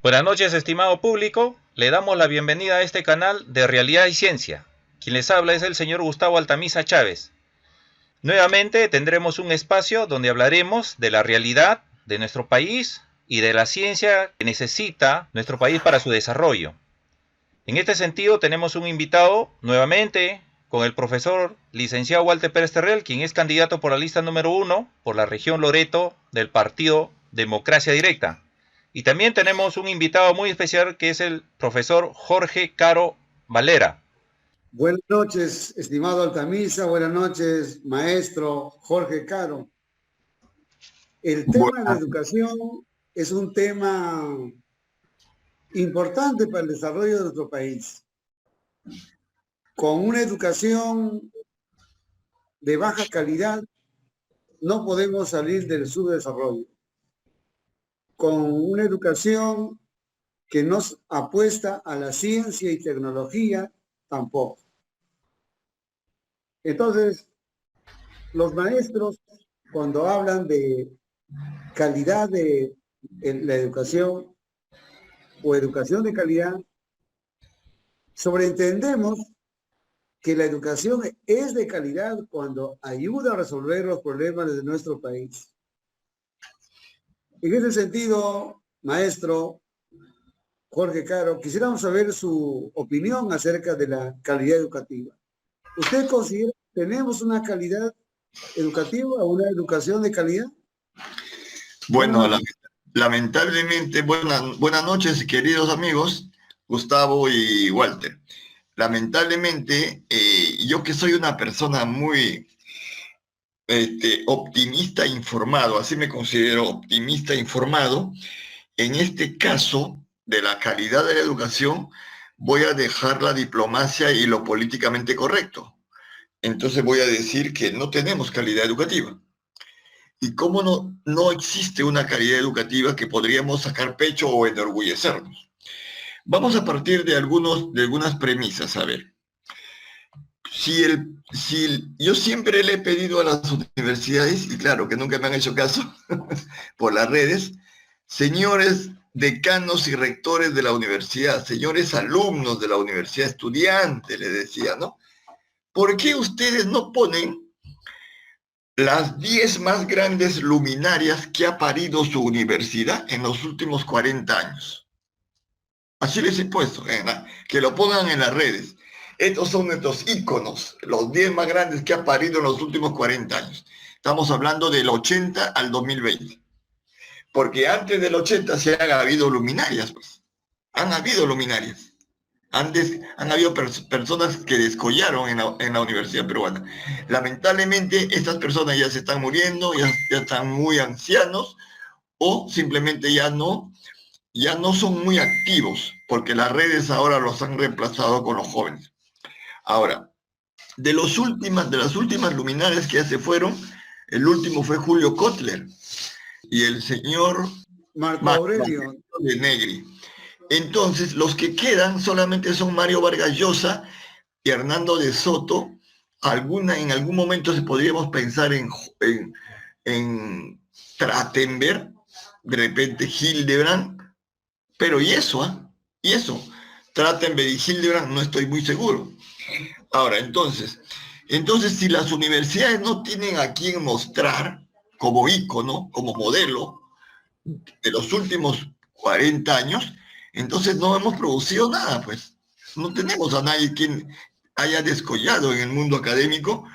Buenas noches, estimado público. Le damos la bienvenida a este canal de Realidad y Ciencia. Quien les habla es el señor Gustavo Altamisa Chávez. Nuevamente tendremos un espacio donde hablaremos de la realidad de nuestro país y de la ciencia que necesita nuestro país para su desarrollo. En este sentido tenemos un invitado nuevamente con el profesor licenciado Walter Pérez Terrell, quien es candidato por la lista número 1 por la región Loreto del partido Democracia Directa. Y también tenemos un invitado muy especial que es el profesor Jorge Caro Valera. Buenas noches, estimado Altamisa, buenas noches, maestro Jorge Caro. El tema de la educación es un tema importante para el desarrollo de nuestro país. Con una educación de baja calidad no podemos salir del subdesarrollo. Con una educación que nos apuesta a la ciencia y tecnología, tampoco. Entonces, los maestros, cuando hablan de calidad de la educación o educación de calidad, sobreentendemos que la educación es de calidad cuando ayuda a resolver los problemas de nuestro país. En ese sentido, maestro Jorge Caro, quisiéramos saber su opinión acerca de la calidad educativa. ¿Usted considera que tenemos una calidad educativa o una educación de calidad? Bueno, lamentablemente, buenas noches, queridos amigos, Gustavo y Walter. Lamentablemente, yo que soy una persona muy optimista e informado, así me considero optimista e informado, en este caso de la calidad de la educación, voy a dejar la diplomacia y lo políticamente correcto. Entonces voy a decir que no tenemos calidad educativa. ¿Y cómo no existe una calidad educativa que podríamos sacar pecho o enorgullecernos? Vamos a partir de algunas premisas, a ver. Yo siempre le he pedido a las universidades, y claro que nunca me han hecho caso por las redes, señores decanos y rectores de la universidad, señores alumnos de la universidad, estudiantes, les decía, ¿no? ¿Por qué ustedes no ponen las 10 más grandes luminarias que ha parido su universidad en los últimos 40 años? Así les he puesto, que lo pongan en las redes. Estos son nuestros íconos, los 10 más grandes que ha parido en los últimos 40 años. Estamos hablando del 80 al 2020. Porque antes del 80 sí han habido luminarias, pues. Han habido luminarias. Antes han habido personas que descollaron en la universidad peruana. Lamentablemente, estas personas ya se están muriendo, ya están muy ancianos, o simplemente ya no son muy activos, porque las redes ahora los han reemplazado con los jóvenes. Ahora, de las últimas luminarias que ya se fueron, el último fue Julio Kotler y el señor Marco Aurelio de Negri. Entonces, los que quedan solamente son Mario Vargas Llosa y Hernando de Soto. En algún momento podríamos pensar en Trachtenberg, de repente Hildebrand, pero ¿y eso? ¿Y eso? Trachtenberg y Hildebrand no estoy muy seguro. Ahora, entonces, si las universidades no tienen a quién mostrar como ícono, como modelo de los últimos 40 años, entonces no hemos producido nada, pues. No tenemos a nadie quien haya descollado en el mundo académico,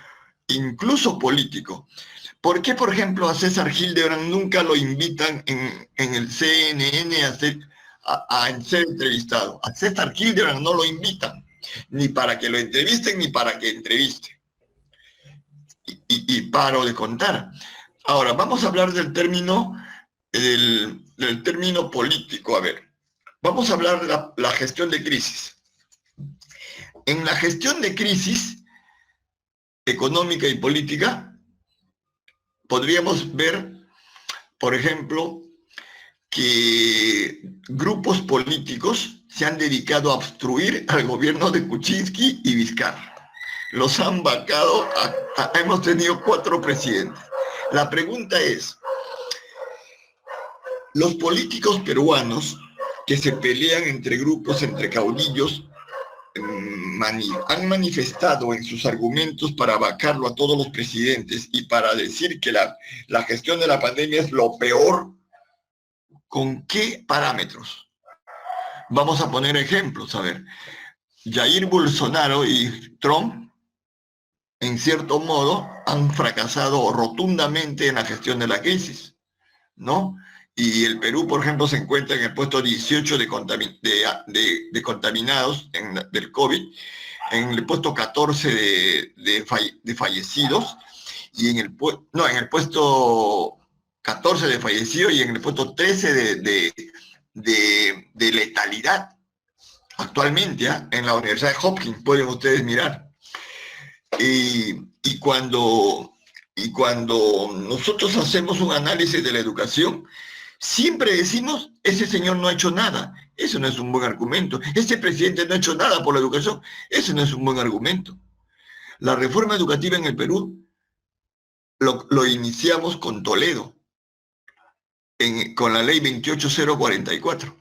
incluso político. ¿Por qué, por ejemplo, a César Hildebrand nunca lo invitan en el CNN a ser entrevistado? A César Hildebrand no lo invitan, ni para que lo entrevisten, ni para que entreviste. Y paro de contar. Ahora, vamos a hablar del término político. A ver, vamos a hablar de la gestión de crisis. En la gestión de crisis económica y política, podríamos ver, por ejemplo, que grupos políticos se han dedicado a obstruir al gobierno de Kuczynski y Vizcarra. Los han vacado, hemos tenido 4 presidentes. La pregunta es, los políticos peruanos que se pelean entre grupos, entre caudillos, han manifestado en sus argumentos para vacarlo a todos los presidentes y para decir que la gestión de la pandemia es lo peor. ¿Con qué parámetros? Vamos a poner ejemplos, a ver. Jair Bolsonaro y Trump, en cierto modo, han fracasado rotundamente en la gestión de la crisis, ¿no? Y el Perú, por ejemplo, se encuentra en el puesto 18 de contaminados del COVID, en el puesto 14 de fallecidos, y en el puesto 14 de fallecidos y en el puesto 13 de letalidad. Actualmente, en la Universidad de Hopkins, pueden ustedes mirar. Y cuando nosotros hacemos un análisis de la educación, siempre decimos, ese señor no ha hecho nada. Eso no es un buen argumento. Este presidente no ha hecho nada por la educación. Eso no es un buen argumento. La reforma educativa en el Perú lo iniciamos con Toledo, con la ley 28044.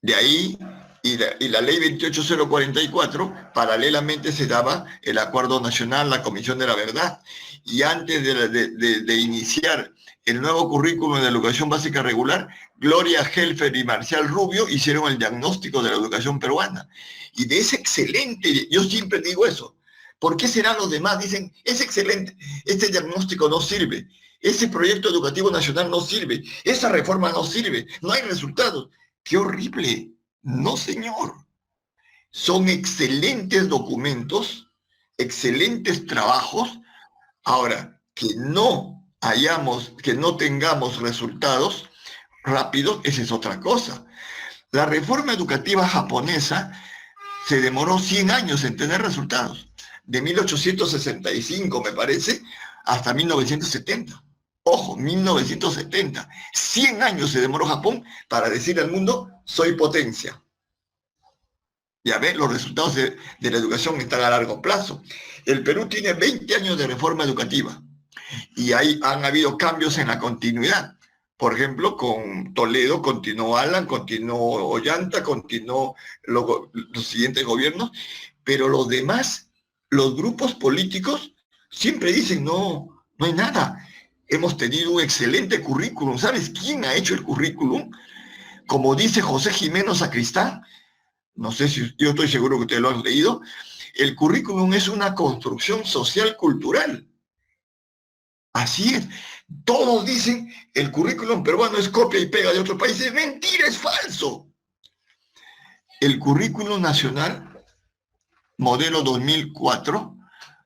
De ahí, y la ley 28044, paralelamente se daba el Acuerdo Nacional, la Comisión de la Verdad. Y antes de iniciar el nuevo currículum de educación básica regular, Gloria Helfer y Marcial Rubio hicieron el diagnóstico de la educación peruana. Y de ese excelente, yo siempre digo eso, ¿por qué serán los demás? Dicen, es excelente, este diagnóstico no sirve, ese proyecto educativo nacional no sirve, esa reforma no sirve, no hay resultados. ¡Qué horrible! No, señor. Son excelentes documentos, excelentes trabajos. Ahora, que no tengamos resultados rápidos, esa es otra cosa. La reforma educativa japonesa se demoró 100 años en tener resultados, de 1865, me parece, hasta 1970. Ojo, 1970. 100 años se demoró Japón para decir al mundo, soy potencia. Ya ven, los resultados de la educación están a largo plazo. El Perú tiene 20 años de reforma educativa y ahí han habido cambios en la continuidad. Por ejemplo, con Toledo continuó Alan, continuó Ollanta, continuó los siguientes gobiernos, pero los demás, los grupos políticos, siempre dicen, no hay nada. Hemos tenido un excelente currículum. ¿Sabes quién ha hecho el currículum? Como dice José Jimeno Sacristán, no sé si yo estoy seguro que ustedes lo han leído, el currículum es una construcción social cultural. Así es. Todos dicen el currículum peruano es copia y pega de otros países. Mentira, es falso. El currículum nacional, modelo 2004,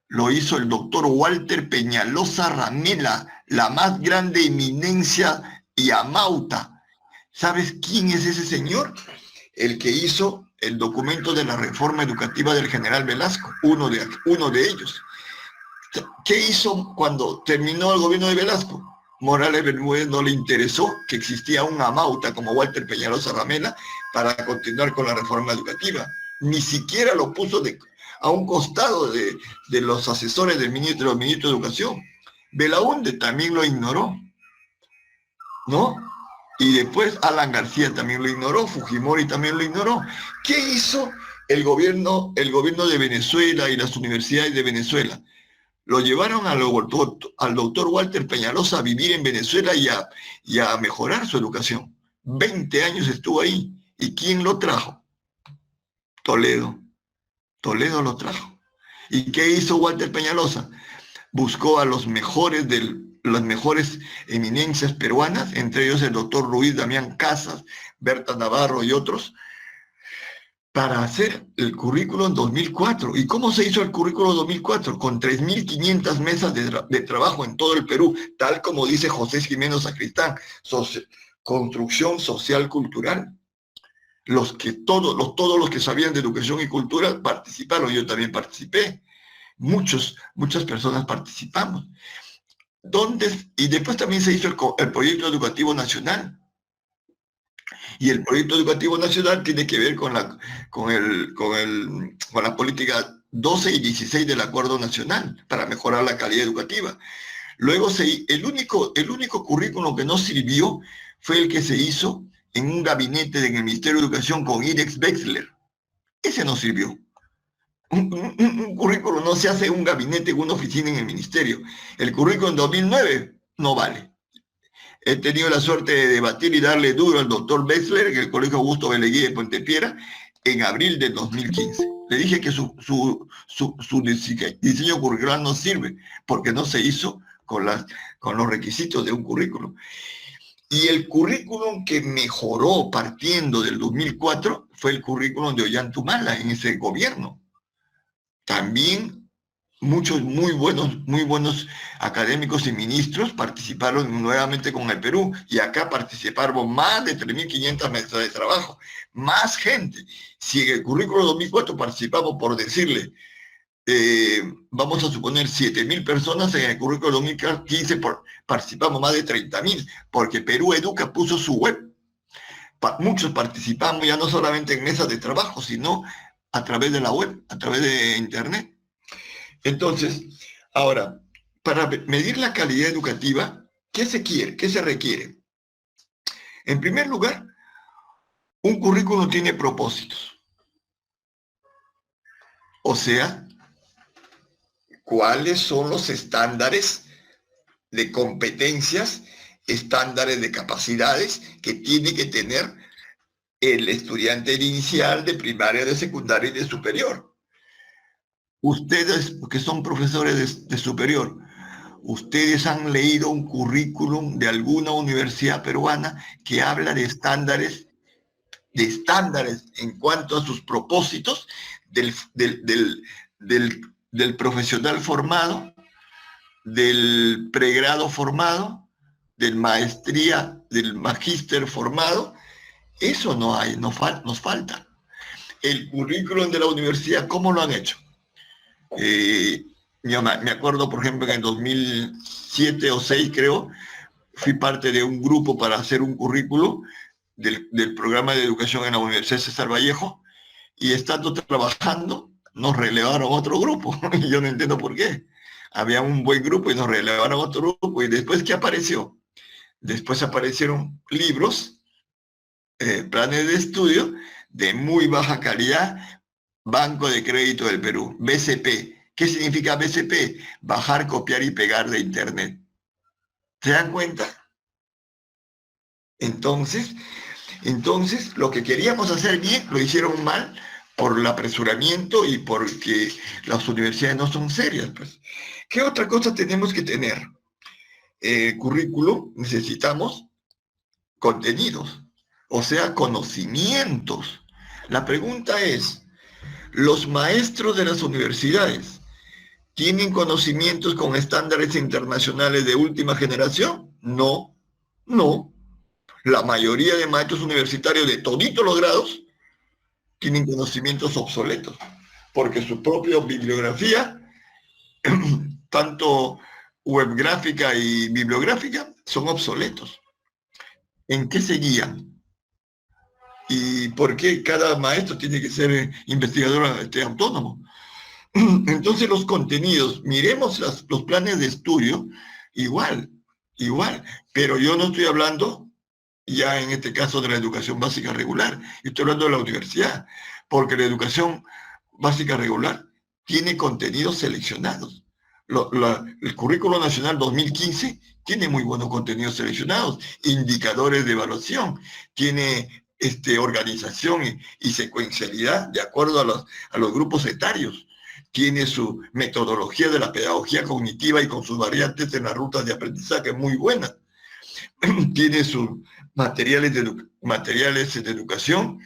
lo hizo el doctor Walter Peñalosa Ramela, la más grande eminencia yamauta. ¿Sabes quién es ese señor? El que hizo el documento de la reforma educativa del general Velasco, uno de ellos. ¿Qué hizo cuando terminó el gobierno de Velasco? Morales Bermúdez no le interesó que existía un amauta como Walter Peñalosa Ramela para continuar con la reforma educativa. Ni siquiera lo puso a un costado de los asesores de los ministros de Educación. Belaúnde también lo ignoró, ¿no? Y después Alan García también lo ignoró, Fujimori también lo ignoró. ¿Qué hizo el gobierno de Venezuela y las universidades de Venezuela? Lo llevaron al doctor Walter Peñalosa a vivir en Venezuela y a mejorar su educación. 20 años estuvo ahí. ¿Y quién lo trajo? Toledo. Toledo lo trajo. ¿Y qué hizo Walter Peñalosa? Buscó a las mejores eminencias peruanas, entre ellos el doctor Ruiz Damián Casas, Berta Navarro y otros, para hacer el currículum 2004. ¿Y cómo se hizo el currículum 2004? Con 3.500 mesas de trabajo en todo el Perú, tal como dice José Jimeno Sacristán, construcción social cultural. Todos los que sabían de educación y cultura participaron, yo también participé, muchas personas participamos. Y después también se hizo el proyecto educativo nacional. Y el proyecto educativo nacional tiene que ver con la política 12 y 16 del Acuerdo Nacional para mejorar la calidad educativa. Luego el único currículum que no sirvió fue el que se hizo en un gabinete en el Ministerio de Educación con Irex Wexler. Ese no sirvió. Un currículo no se hace en un gabinete, en una oficina en el ministerio. El currículo en 2009 no vale. He tenido la suerte de debatir y darle duro al doctor Wexler en el Colegio Augusto Beleguía de Pontepiedra en abril del 2015. Le dije que su diseño curricular no sirve porque no se hizo con los requisitos de un currículum. Y el currículum que mejoró partiendo del 2004 fue el currículum de Ollantumala en ese gobierno. También muchos muy buenos académicos y ministros participaron nuevamente con el Perú, y acá participaron más de 3.500 mesas de trabajo, más gente. Si en el currículo 2004 participamos, por decirle, vamos a suponer 7.000 personas, en el currículo 2015 participamos más de 30.000, porque Perú Educa puso su web. Muchos participamos ya no solamente en mesas de trabajo, sino a través de la web, a través de internet. Entonces, ahora, para medir la calidad educativa, ¿qué se quiere? ¿Qué se requiere? En primer lugar, un currículo tiene propósitos. O sea, ¿cuáles son los estándares de competencias, estándares de capacidades que tiene que tener el estudiante inicial, de primaria, de secundaria y de superior? Ustedes, que son profesores de superior, ¿ustedes han leído un currículum de alguna universidad peruana que habla de estándares en cuanto a sus propósitos del profesional formado, del pregrado formado, del maestría, del magíster formado? Eso no hay, nos falta. El currículum de la universidad, ¿cómo lo han hecho? Me acuerdo, por ejemplo, que en 2007 o 2006, creo, fui parte de un grupo para hacer un currículo del programa de educación en la Universidad César Vallejo, y estando trabajando, nos relevaron a otro grupo. Y yo no entiendo por qué. Había un buen grupo y nos relevaron a otro grupo. ¿Y después qué apareció? Después aparecieron libros, planes de estudio de muy baja calidad, Banco de Crédito del Perú, BCP. ¿Qué significa BCP? Bajar, copiar y pegar de Internet. ¿Se dan cuenta? Entonces, lo que queríamos hacer bien, lo hicieron mal por el apresuramiento y porque las universidades no son serias, pues. ¿Qué otra cosa tenemos que tener? Currículo, necesitamos contenidos, o sea, conocimientos. La pregunta es, ¿los maestros de las universidades tienen conocimientos con estándares internacionales de última generación? No, no. La mayoría de maestros universitarios de toditos los grados tienen conocimientos obsoletos, porque su propia bibliografía, tanto webgráfica y bibliográfica, son obsoletos. ¿En qué se guían? ¿Y por qué cada maestro tiene que ser investigador autónomo? Entonces los contenidos, miremos los planes de estudio, igual, pero yo no estoy hablando ya en este caso de la educación básica regular, estoy hablando de la universidad, porque la educación básica regular tiene contenidos seleccionados. El Currículo Nacional 2015 tiene muy buenos contenidos seleccionados, indicadores de evaluación, tiene organización y secuencialidad de acuerdo a los grupos etarios, tiene su metodología de la pedagogía cognitiva y con sus variantes en las rutas de aprendizaje muy buenas, tiene sus materiales de educación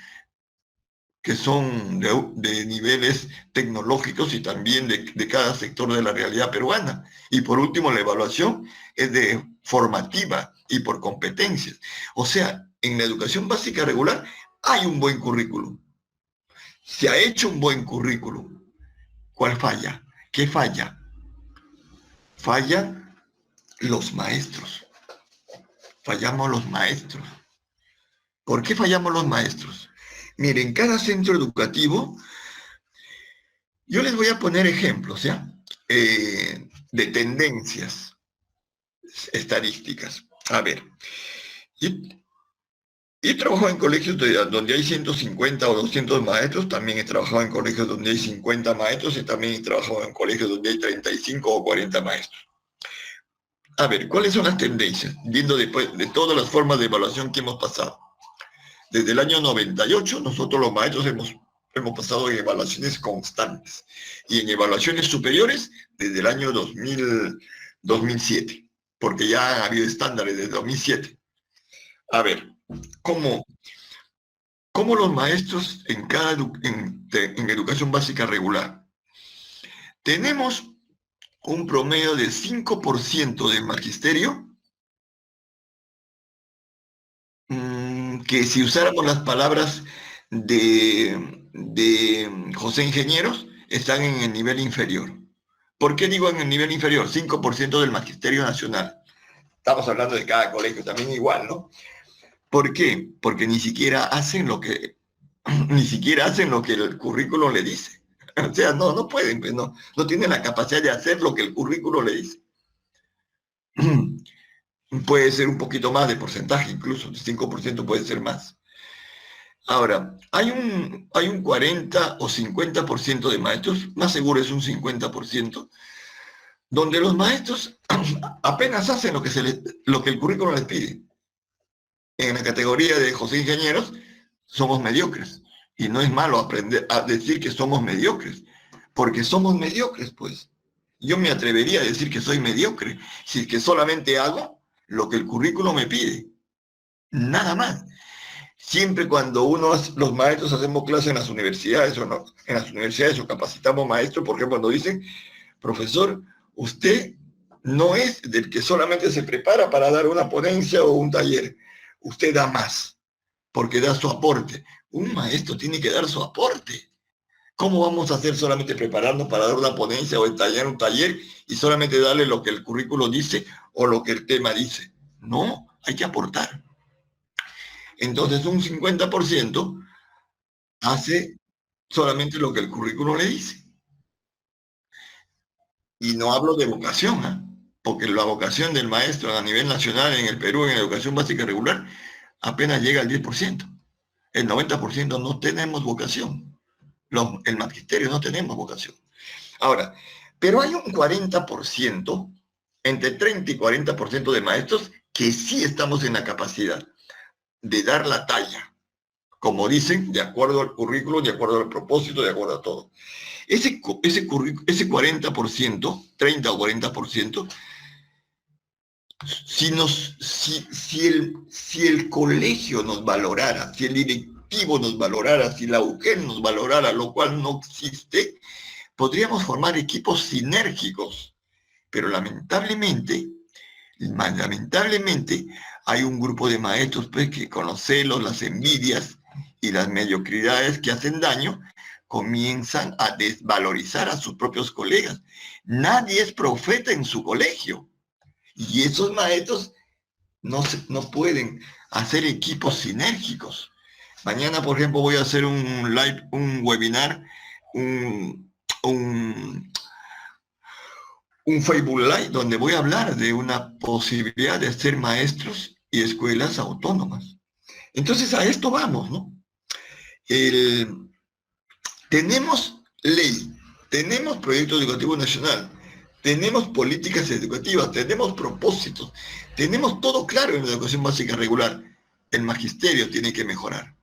que son de niveles tecnológicos y también de cada sector de la realidad peruana. Y por último, la evaluación es de formativa y por competencias. O sea, en la educación básica regular hay un buen currículum. Se ha hecho un buen currículum. ¿Cuál falla? ¿Qué falla? Fallan los maestros. Fallamos los maestros. ¿Por qué fallamos los maestros? Miren, cada centro educativo, yo les voy a poner ejemplos, ¿ya? De tendencias estadísticas. A ver, Y he trabajado en colegios donde hay 150 o 200 maestros, también he trabajado en colegios donde hay 50 maestros y también he trabajado en colegios donde hay 35 o 40 maestros. A ver, ¿cuáles son las tendencias? Viendo después de todas las formas de evaluación que hemos pasado. Desde el año 98, nosotros los maestros hemos pasado en evaluaciones constantes y en evaluaciones superiores desde el año 2007, porque ya han habido estándares desde 2007. A ver, ¿cómo los maestros en educación básica regular? Tenemos un promedio de 5% de magisterio, que si usáramos las palabras de José Ingenieros, están en el nivel inferior. ¿Por qué digo en el nivel inferior? 5% del magisterio nacional. Estamos hablando de cada colegio, también igual, ¿no? ¿Por qué? Porque ni siquiera hacen lo que el currículo le dice. O sea, no pueden, pues no tienen la capacidad de hacer lo que el currículo le dice. Puede ser un poquito más de porcentaje, incluso, el 5% puede ser más. Ahora, hay un 40 o 50% de maestros, más seguro es un 50%, donde los maestros apenas hacen lo que el currículo les pide. En la categoría de José Ingenieros, somos mediocres. Y no es malo aprender a decir que somos mediocres, porque somos mediocres, pues. Yo me atrevería a decir que soy mediocre, si es que solamente hago lo que el currículo me pide. Nada más. Siempre cuando los maestros hacemos clases en las universidades o no, en las universidades o capacitamos maestros, por ejemplo, cuando dicen, profesor, usted no es del que solamente se prepara para dar una ponencia o un taller. Usted da más, porque da su aporte. Un maestro tiene que dar su aporte. ¿Cómo vamos a hacer solamente prepararnos para dar una ponencia o entallar un taller y solamente darle lo que el currículo dice o lo que el tema dice? No, hay que aportar. Entonces un 50% hace solamente lo que el currículo le dice. Y no hablo de vocación, ¿eh? Porque la vocación del maestro a nivel nacional en el Perú en educación básica regular apenas llega al 10%. El 90% no tenemos vocación. El magisterio no tenemos vocación. Ahora, pero hay un 40%, entre 30 y 40% de maestros que sí estamos en la capacidad de dar la talla, como dicen, de acuerdo al currículo, de acuerdo al propósito, de acuerdo a todo. Ese 40%, 30 o 40%, si el colegio nos valorara, si el directivo nos valorara, si la UGEL nos valorara, lo cual no existe, podríamos formar equipos sinérgicos. Pero lamentablemente hay un grupo de maestros pues, que con los celos, las envidias y las mediocridades que hacen daño, comienzan a desvalorizar a sus propios colegas. Nadie es profeta en su colegio. Y esos maestros no pueden hacer equipos sinérgicos. Mañana, por ejemplo, voy a hacer un live, un webinar, un Facebook Live, donde voy a hablar de una posibilidad de ser maestros y escuelas autónomas. Entonces, a esto vamos, ¿no? Tenemos ley, tenemos proyecto educativo nacional, tenemos políticas educativas, tenemos propósitos, tenemos todo claro en la educación básica regular. El magisterio tiene que mejorar.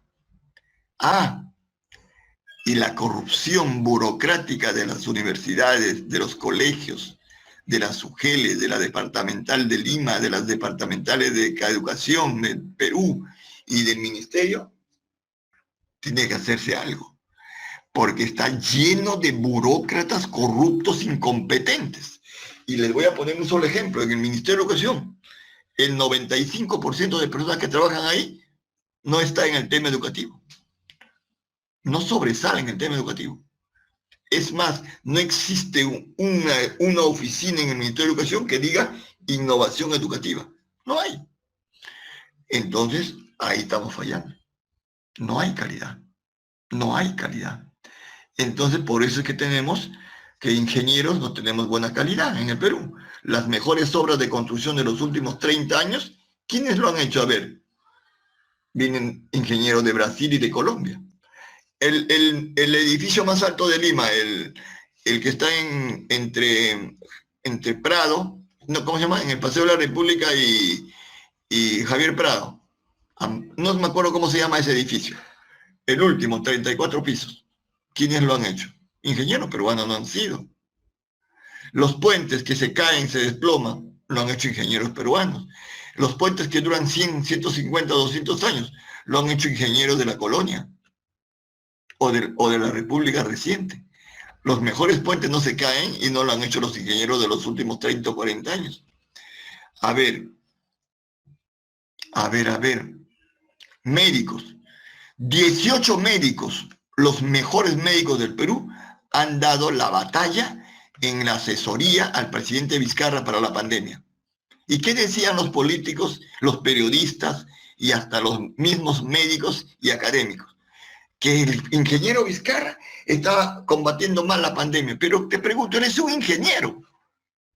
Y la corrupción burocrática de las universidades, de los colegios, de las UGELes, de la departamental de Lima, de las departamentales de educación del Perú y del ministerio, tiene que hacerse algo, porque está lleno de burócratas corruptos incompetentes. Y les voy a poner un solo ejemplo. En el Ministerio de Educación, el 95% de personas que trabajan ahí no está en el tema educativo. No sobresale en el tema educativo. Es más, no existe una oficina en el Ministerio de Educación que diga innovación educativa. No hay. Entonces, ahí estamos fallando. No hay calidad. No hay calidad. Entonces, por eso es que tenemos que ingenieros no tenemos buena calidad en el Perú. Las mejores obras de construcción de los últimos 30 años, ¿quiénes lo han hecho? A ver, vienen ingenieros de Brasil y de Colombia. El edificio más alto de Lima, el que está entre Prado, no, ¿cómo se llama? En el Paseo de la República y Javier Prado. No me acuerdo cómo se llama ese edificio. El último, 34 pisos. ¿Quiénes lo han hecho? Ingenieros peruanos no han sido. Los puentes que se caen, se desploman, lo han hecho ingenieros peruanos. Los puentes que duran 100, 150, 200 años, lo han hecho ingenieros de la colonia o de la República reciente. Los mejores puentes no se caen y no lo han hecho los ingenieros de los últimos 30 o 40 años. A ver. Médicos. 18 médicos, los mejores médicos del Perú, han dado la batalla en la asesoría al presidente Vizcarra para la pandemia. ¿Y qué decían los políticos, los periodistas y hasta los mismos médicos y académicos? Que el ingeniero Vizcarra estaba combatiendo mal la pandemia. Pero te pregunto, eres un ingeniero.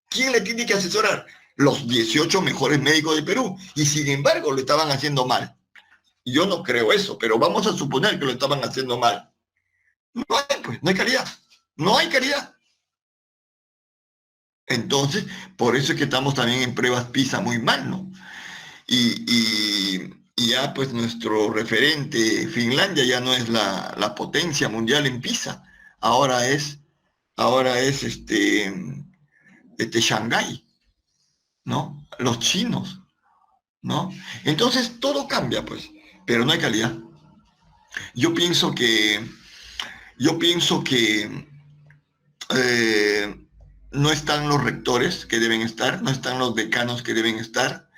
¿Quién le tiene que asesorar? Los 18 mejores médicos del Perú. Y sin embargo lo estaban haciendo mal. Yo no creo eso, pero vamos a suponer que lo estaban haciendo mal. No hay calidad. No hay calidad. Entonces, por eso es que estamos también en pruebas PISA muy mal, ¿no? Y ya pues nuestro referente, Finlandia, ya no es la potencia mundial en PISA. Ahora es Shanghái, ¿no? Los chinos, ¿no? Entonces todo cambia, pues, pero no hay calidad. Yo pienso que no están los rectores que deben estar, no están los decanos que deben estar,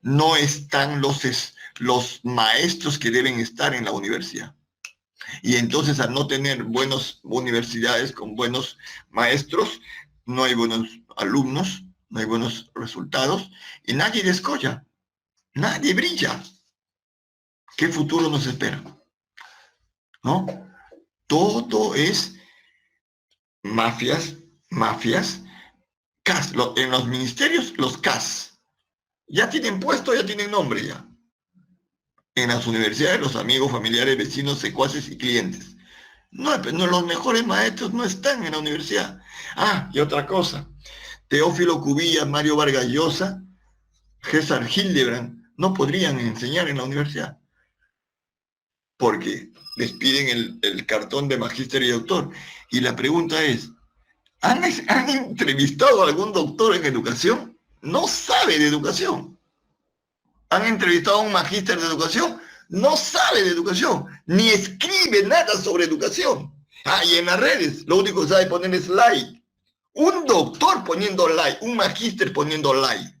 no están los maestros que deben estar en la universidad. Y entonces, al no tener buenas universidades con buenos maestros, no hay buenos alumnos, no hay buenos resultados, y nadie descolla, nadie brilla. ¿Qué futuro nos espera? ¿No? Todo es mafias, CAS. En los ministerios, los CAS. Ya tienen puesto, ya tienen nombre ya. En las universidades, los amigos, familiares, vecinos, secuaces y clientes. No, los mejores maestros no están en la universidad. Ah, y otra cosa. Teófilo Cubillas, Mario Vargas Llosa, César Hildebrand, no podrían enseñar en la universidad. Porque les piden el cartón de magíster y doctor. Y la pregunta es, ¿han entrevistado a algún doctor en educación? No sabe de educación. ¿Han entrevistado a un magíster de educación? No sabe de educación, ni escribe nada sobre educación. Ah, y en las redes, lo único que sabe poner es like. Un doctor poniendo like, un magíster poniendo like.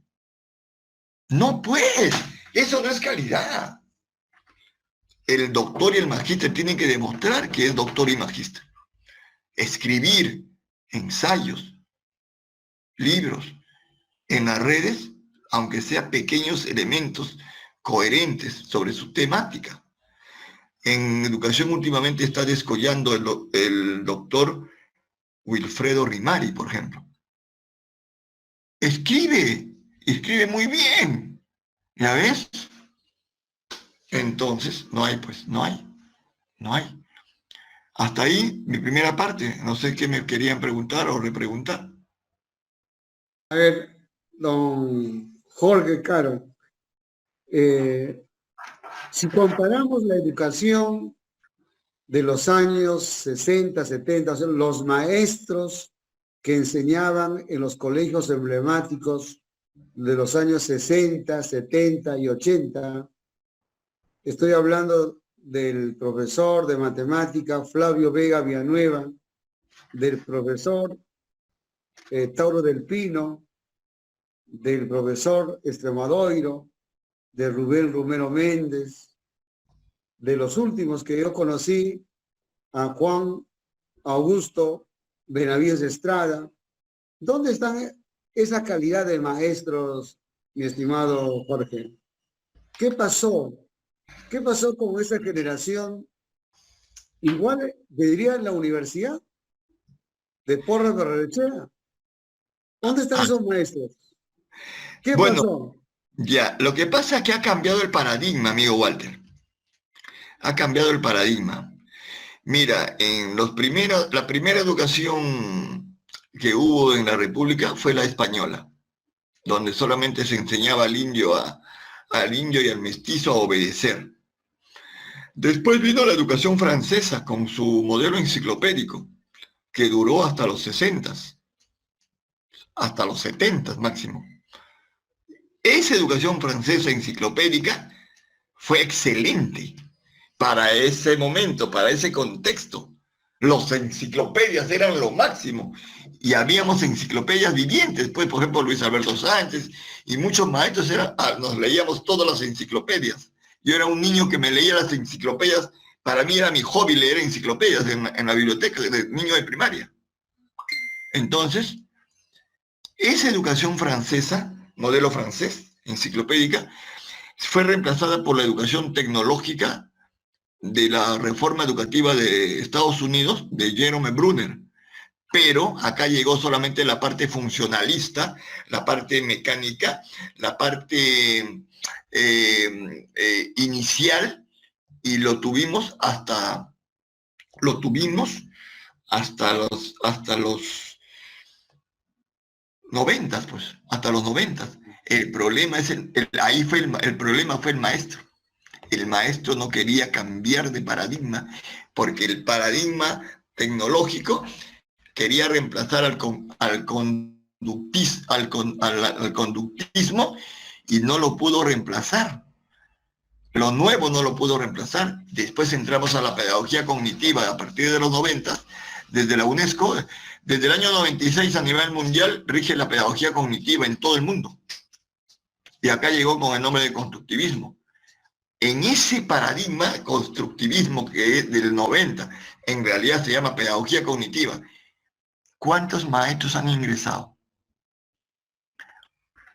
No, pues, eso no es calidad. El doctor y el magíster tienen que demostrar que es doctor y magíster. Escribir ensayos, libros en las redes, aunque sean pequeños elementos coherentes sobre su temática. En educación últimamente está descollando el doctor Wilfredo Rimari, por ejemplo. Escribe muy bien. ¿Ya ves? Entonces, no hay. Hasta ahí mi primera parte. No sé qué me querían preguntar o repreguntar. A ver, don Jorge Caro, si comparamos la educación de los años 60, 70, o sea, los maestros que enseñaban en los colegios emblemáticos de los años 60, 70 y 80, estoy hablando del profesor de matemática Flavio Vega Villanueva, del profesor Tauro del Pino, del profesor Extremadoiro, de Rubén Romero Méndez, de los últimos que yo conocí, a Juan Augusto Benavides Estrada. ¿Dónde están esa calidad de maestros, mi estimado Jorge? ¿Qué pasó? ¿Qué pasó con esa generación? Igual diría en la universidad de Porras Barrenechea. ¿Dónde están esos maestros? ¿Qué pasó? Ya, lo que pasa es que ha cambiado el paradigma, amigo Walter. Ha cambiado el paradigma. Mira, la primera educación que hubo en la República fue la española, donde solamente se enseñaba al indio y al mestizo a obedecer. Después vino la educación francesa con su modelo enciclopédico, que duró hasta los 60, hasta los 70 máximo. Esa educación francesa enciclopédica fue excelente para ese momento, para ese contexto. Los enciclopedias eran lo máximo y habíamos enciclopedias vivientes, pues por ejemplo Luis Alberto Sánchez y muchos maestros nos leíamos todas las enciclopedias. Yo era un niño que me leía las enciclopedias, para mí era mi hobby leer enciclopedias en la biblioteca de niño de primaria. Entonces, esa educación francesa, modelo francés, enciclopédica, fue reemplazada por la educación tecnológica de la reforma educativa de Estados Unidos, de Jerome Brunner. Pero acá llegó solamente la parte funcionalista, la parte mecánica, la parte inicial, y lo tuvimos hasta los 90, pues, hasta los 90. El problema el problema fue el maestro. El maestro no quería cambiar de paradigma, porque el paradigma tecnológico quería reemplazar al conductismo y no lo pudo reemplazar. Lo nuevo no lo pudo reemplazar. Después entramos a la pedagogía cognitiva a partir de los 90, desde la UNESCO. Desde el año 96 a nivel mundial rige la pedagogía cognitiva en todo el mundo. Y acá llegó con el nombre de constructivismo. En ese paradigma, constructivismo, que es del 90, en realidad se llama pedagogía cognitiva. ¿Cuántos maestros han ingresado?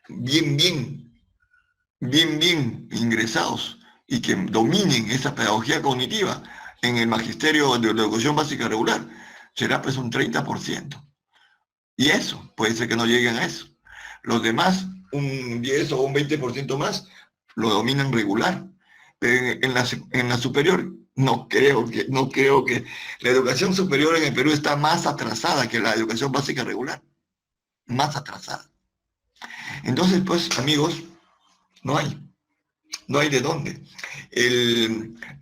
Bien ingresados y que dominen esa pedagogía cognitiva en el magisterio de la educación básica regular. Será pues un 30%. Y eso, puede ser que no lleguen a eso. Los demás, un 10 o un 20% más, lo dominan regular. En la superior, no creo que la educación superior en el Perú está más atrasada que la educación básica regular. Más atrasada. Entonces, pues, amigos, no hay de dónde.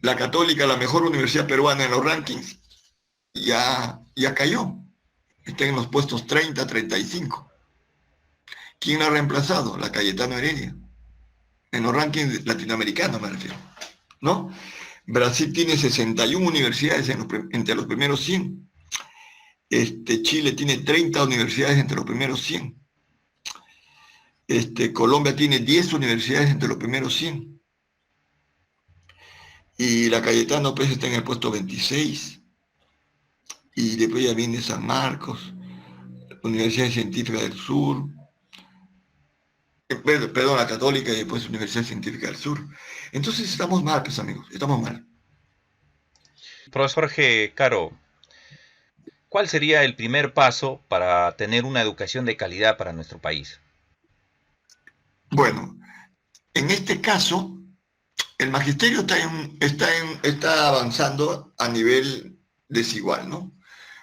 La Católica, la mejor universidad peruana en los rankings, ya cayó. Está en los puestos 30, 35. ¿Quién la ha reemplazado? La Cayetano Heredia. En los rankings latinoamericanos me refiero, ¿no? Brasil tiene 61 universidades entre los primeros 100. Chile tiene 30 universidades entre los primeros 100. Colombia tiene 10 universidades entre los primeros 100. Y la Cayetano pues está en el puesto 26. Y después ya viene San Marcos, Universidad Científica del Sur, perdón, la Católica y después Universidad Científica del Sur. Entonces estamos mal, pues amigos, estamos mal. Profesor G. Caro, ¿cuál sería el primer paso para tener una educación de calidad para nuestro país? Bueno, en este caso, el magisterio está avanzando a nivel desigual, ¿no?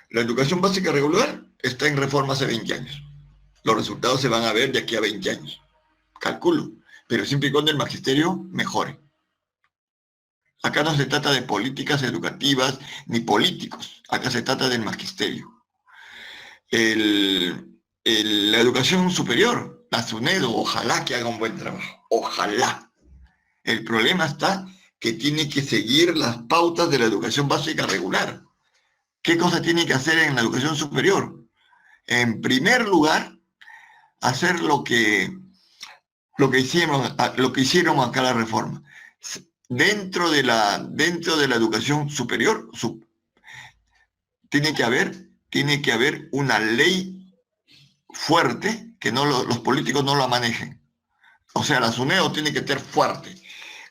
La educación básica regular está en reforma hace 20 años. Los resultados se van a ver de aquí a 20 años. Calculo, pero siempre y cuando el magisterio mejore. Acá no se trata de políticas educativas ni políticos, acá se trata del magisterio. La educación superior, la SUNEDO, ojalá que haga un buen trabajo, ojalá. El problema está que tiene que seguir las pautas de la educación básica regular. ¿Qué cosa tiene que hacer en la educación superior? En primer lugar, hacer lo que hicieron acá la reforma. Dentro de la educación superior tiene que haber una ley fuerte que los políticos no la manejen. O sea, la SUNEDO tiene que ser fuerte.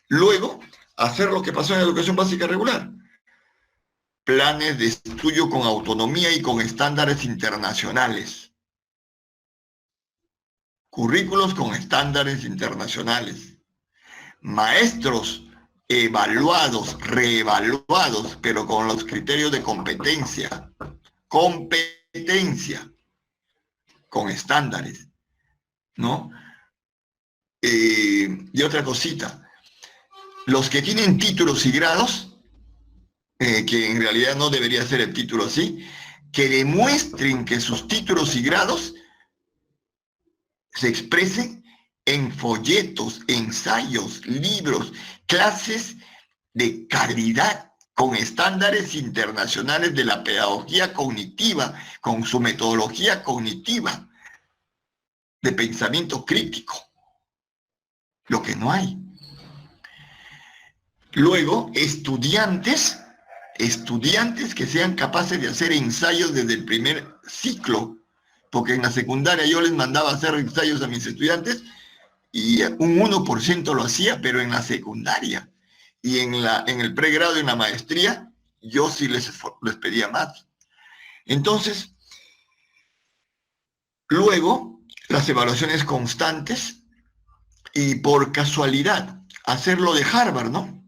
Luego, hacer lo que pasó en la educación básica regular. Planes de estudio con autonomía y con estándares internacionales. Currículos con estándares internacionales. Maestros evaluados, reevaluados, pero con los criterios de competencia, con estándares, ¿no? Y otra cosita, los que tienen títulos y grados, que en realidad no debería ser el título así, que demuestren que sus títulos y grados se expresen en folletos, ensayos, libros, clases de calidad con estándares internacionales de la pedagogía cognitiva, con su metodología cognitiva de pensamiento crítico, lo que no hay. Luego, estudiantes que sean capaces de hacer ensayos desde el primer ciclo, porque en la secundaria yo les mandaba hacer ensayos a mis estudiantes y un 1% lo hacía, pero en la secundaria y en el pregrado y en la maestría, yo sí les pedía más. Entonces, luego, las evaluaciones constantes y por casualidad, hacerlo de Harvard, ¿no?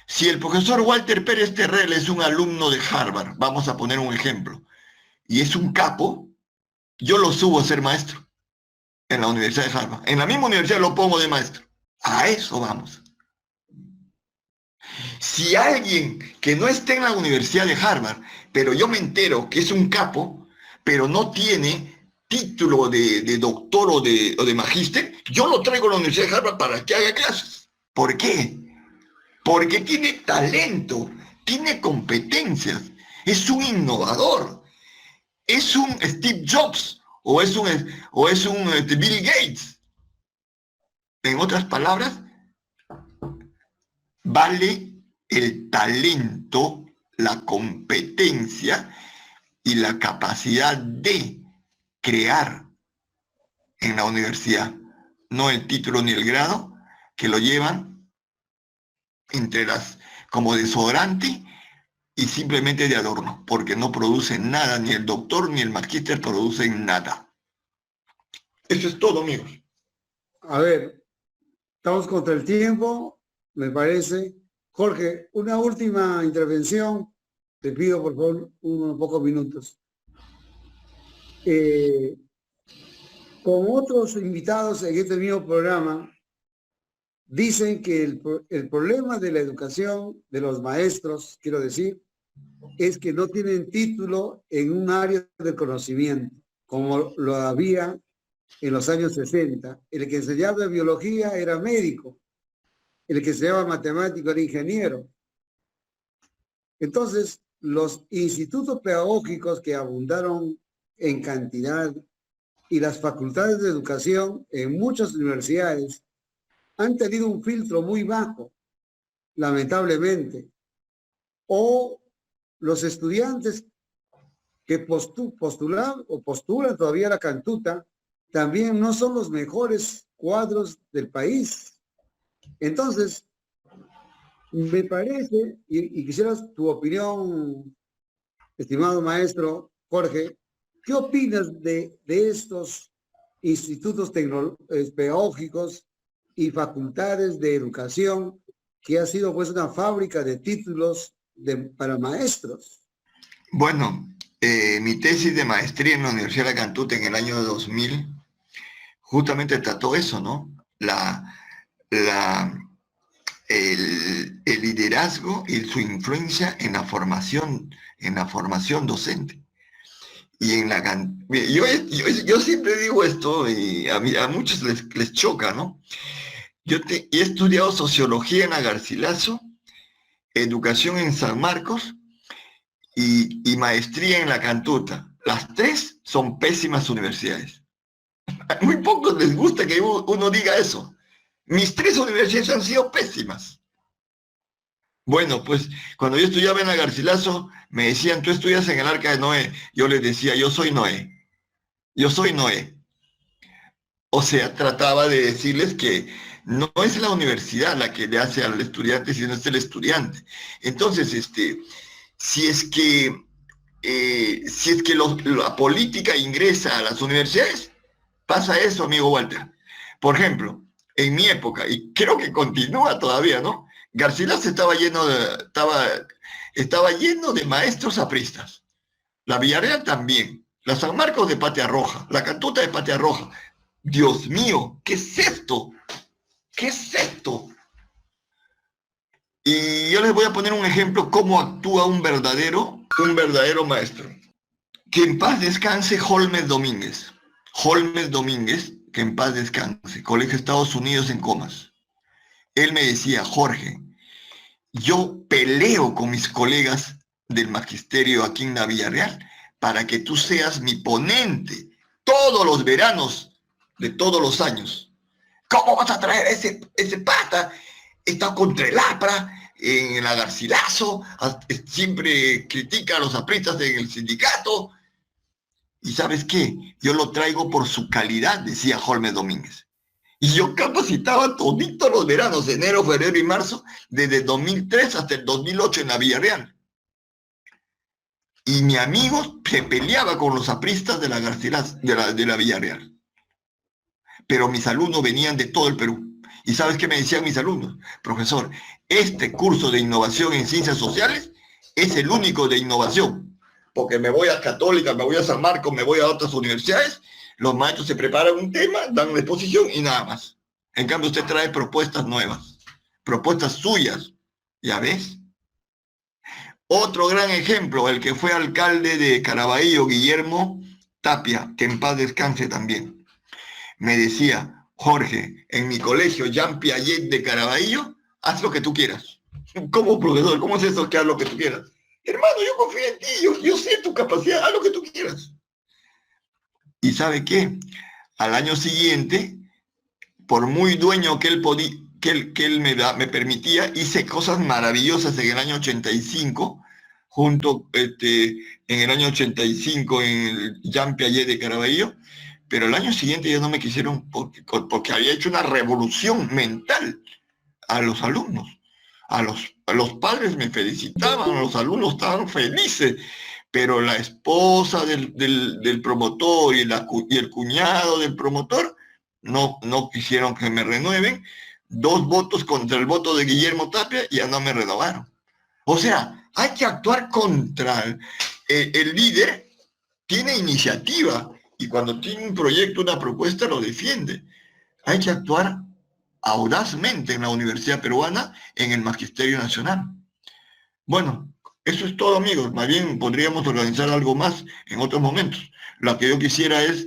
Si el profesor Walter Pérez Terrell es un alumno de Harvard, vamos a poner un ejemplo, y es un capo, yo lo subo a ser maestro en la Universidad de Harvard. En la misma universidad lo pongo de maestro. A eso vamos. Si alguien que no esté en la Universidad de Harvard, pero yo me entero que es un capo, pero no tiene título de doctor o de magíster, yo lo traigo a la Universidad de Harvard para que haga clases. ¿Por qué? Porque tiene talento, tiene competencias, es un innovador, es un Steve Jobs o es un Bill Gates. En otras palabras, vale el talento, la competencia y la capacidad de crear en la universidad, no el título ni el grado, que lo llevan como desodorante y simplemente de adorno, porque no producen nada, ni el doctor ni el magíster producen nada. Eso es todo, amigos. A ver, estamos contra el tiempo, me parece. Jorge, una última intervención. Te pido, por favor, unos pocos minutos. Con otros invitados en este mismo programa, dicen que el problema de la educación de los maestros, quiero decir, es que no tienen título en un área de conocimiento, como lo había en los años 60. El que enseñaba biología era médico, el que enseñaba matemático era ingeniero. Entonces, los institutos pedagógicos que abundaron en cantidad y las facultades de educación en muchas universidades han tenido un filtro muy bajo, lamentablemente. O los estudiantes que postulan todavía la cantuta, también no son los mejores cuadros del país. Entonces, me parece, y quisieras tu opinión, estimado maestro Jorge, ¿qué opinas de estos institutos pedagógicos y facultades de educación que ha sido pues una fábrica de títulos para maestros? Bueno, mi tesis de maestría en la Universidad de la Cantuta en el año 2000 justamente trató eso, ¿no? El liderazgo y su influencia en la formación docente. Y yo siempre digo esto, y a muchos les choca, ¿no? Yo he estudiado sociología en la Garcilaso, educación en San Marcos y maestría en la Cantuta. Las tres son pésimas universidades. A muy pocos les gusta que uno diga eso. Mis tres universidades han sido pésimas. Bueno, pues cuando yo estudiaba en la Garcilaso, me decían, tú estudias en el Arca de Noé. Yo les decía, yo soy Noé. Yo soy Noé. O sea, trataba de decirles que no es la universidad la que le hace al estudiante, sino es el estudiante. Entonces, si es que la política ingresa a las universidades, pasa eso, amigo Walter. Por ejemplo, en mi época, y creo que continúa todavía, ¿no? Garcilaso estaba lleno de maestros apristas. La Villarreal también. La San Marcos de Patria Roja. La Cantuta de Patria Roja. Dios mío, ¿qué es esto? ¿Qué es esto? Y yo les voy a poner un ejemplo cómo actúa un verdadero maestro. Que en paz descanse Holmes Domínguez. Holmes Domínguez, que en paz descanse. Colegio Estados Unidos en Comas. Él me decía, Jorge, yo peleo con mis colegas del magisterio aquí en la Villarreal para que tú seas mi ponente todos los veranos de todos los años. ¿Cómo vas a traer ese pata? Está contra el APRA, en el Garcilaso, siempre critica a los apristas en el sindicato. ¿Y sabes qué? Yo lo traigo por su calidad, decía Holmes Domínguez. Y yo capacitaba toditos los veranos, enero, febrero y marzo, desde 2003 hasta el 2008 en la Villarreal. Y mi amigo se peleaba con los apristas de la Garcilaso, de la Villarreal. Pero mis alumnos venían de todo el Perú. ¿Y sabes qué me decían mis alumnos? Profesor, este curso de innovación en ciencias sociales es el único de innovación. Porque me voy a Católica, me voy a San Marcos, me voy a otras universidades, los maestros se preparan un tema, dan una exposición y nada más. En cambio, usted trae propuestas nuevas, propuestas suyas. ¿Ya ves? Otro gran ejemplo, el que fue alcalde de Caraballo, Guillermo Tapia, que en paz descanse también. Me decía, Jorge, en mi colegio Jean Piaget de Caraballo, haz lo que tú quieras. ¿Cómo, profesor? ¿Cómo es eso que haz lo que tú quieras? Hermano, yo confío en ti, yo sé tu capacidad, haz lo que tú quieras. ¿Y sabe qué? Al año siguiente, por muy dueño que él me permitía, hice cosas maravillosas en el año 85, en el año 85 en el Jean Piaget de Caraballo, pero el año siguiente ya no me quisieron porque había hecho una revolución mental a los alumnos. A los padres me felicitaban, los alumnos estaban felices, pero la esposa del promotor y el cuñado del promotor no quisieron que me renueven. 2 votos contra el voto de Guillermo Tapia y ya no me renovaron. O sea, hay que actuar contra el líder, tiene iniciativa y cuando tiene un proyecto, una propuesta, lo defiende. Hay que actuar audazmente en la Universidad Peruana, en el Magisterio Nacional. Bueno, eso es todo, amigos. Más bien podríamos organizar algo más en otros momentos. Lo que yo quisiera es,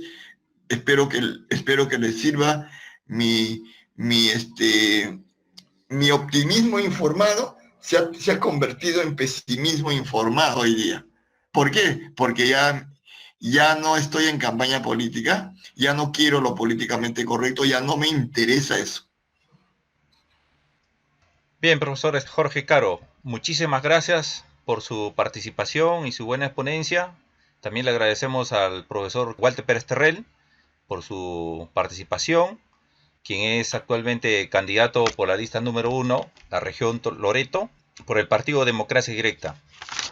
espero que les sirva mi optimismo informado se ha convertido en pesimismo informado hoy día. ¿Por qué? Porque ya no estoy en campaña política, ya no quiero lo políticamente correcto, ya no me interesa eso. Bien, profesor Jorge Caro, muchísimas gracias por su participación y su buena exponencia. También le agradecemos al profesor Walter Pérez Terrell por su participación, quien es actualmente candidato por la lista número 1, la región Loreto, por el Partido Democracia Directa.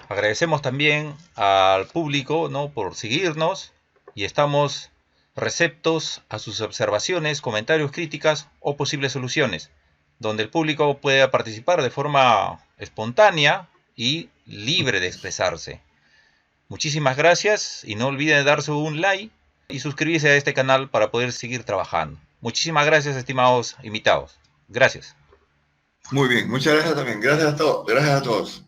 Agradecemos también al público, ¿no?, por seguirnos y estamos receptos a sus observaciones, comentarios, críticas o posibles soluciones, donde el público pueda participar de forma espontánea y libre de expresarse. Muchísimas gracias y no olviden darse un like y suscribirse a este canal para poder seguir trabajando. Muchísimas gracias, estimados invitados. Gracias. Muy bien, muchas gracias también. Gracias a todos. Gracias a todos.